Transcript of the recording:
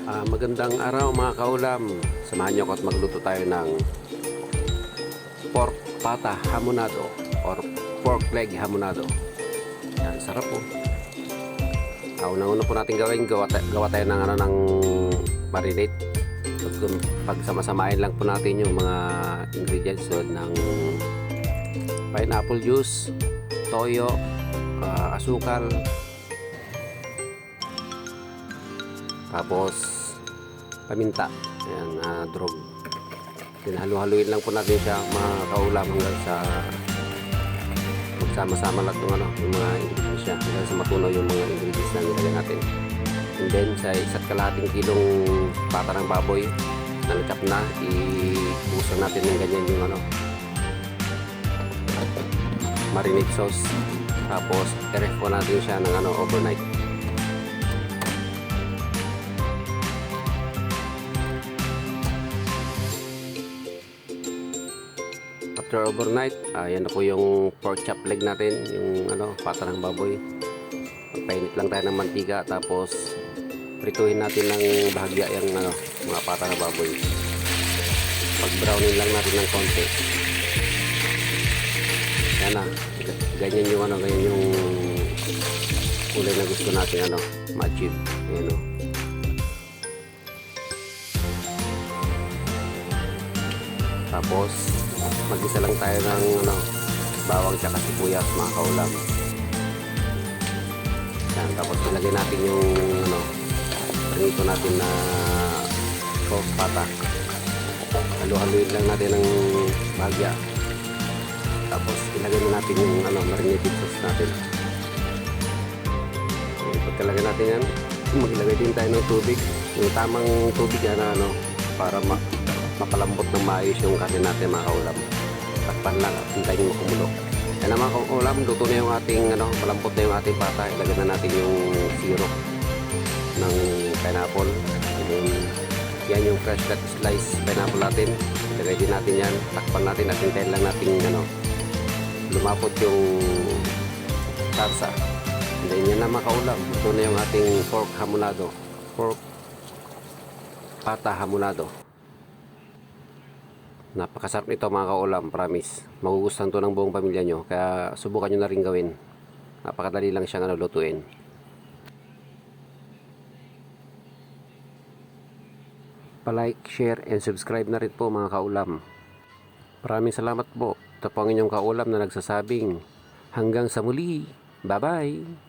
Magandang araw mga kaulam. Samahan niyo ako at magluto tayo ng pork pata hamonado or pork leg hamonado. Yan, sarap po. Una-una po natin gawin, gawa tayo ng ng marinade. Pagsama-samahin lang po natin yung mga ingredients ng pineapple juice, toyo, asukal, tapos paminta. Ayan, drog. Halu-haluin lang po natin siya mga kaulam hanggang sa magsama-sama lahat ng yung mga ingredients niya hanggang sa matunaw yung mga ingredients na nilagay natin. And then sa isa't kalahating kilong pata ng baboy na na-chop na, ibusan natin ng ganyan yung marinade sauce. Tapos i-ref po natin siya ng overnight. After overnight, yan na po yung pork chop leg natin, yung pata ng baboy. Magpainit lang tayo ng mantika, tapos prituhin natin ng bahagya yung mga pata ng baboy. Pag-brownin lang natin ng konti. Yan na, ganyan yung ganyan yung kulay na gusto natin ma-achieve. Ayan Tapos mag-isa lang tayo ng bawang tsaka sibuyas mga kaulam. Yan, tapos ilagay natin yung prinito natin na pork pata. Halu-haluin lang natin ng bahagya. Tapos ilagay na natin yung marinated sauce natin. Pagkalagay natin yan, maglagay din tayo ng tubig, yung tamang tubig para mapalambot ng maayos yung karne natin mga kaulam. Takpan lang at hintayin mo kumulo. Yan mga kaulam, luto na yung ating malambot na yung ating pata. Ilagay na natin yung syrup ng pineapple. Yan yung fresh cut slice pineapple natin. Ilagay din natin yan. Takpan natin at hintayin lang natin lumapot yung sarsa. And then yan na mga kaulam, luto na yung ating pork hamonado. Pork pata hamonado. Napakasarap nito mga kaulam, promise. Magugustuhan to ng buong pamilya nyo. Kaya subukan nyo na rin gawin. Napakadali lang siyang lutuin. Pa-like, share, and subscribe na rin po mga kaulam. Maraming salamat po. Ito po ang inyong kaulam na nagsasabing hanggang sa muli. Bye-bye!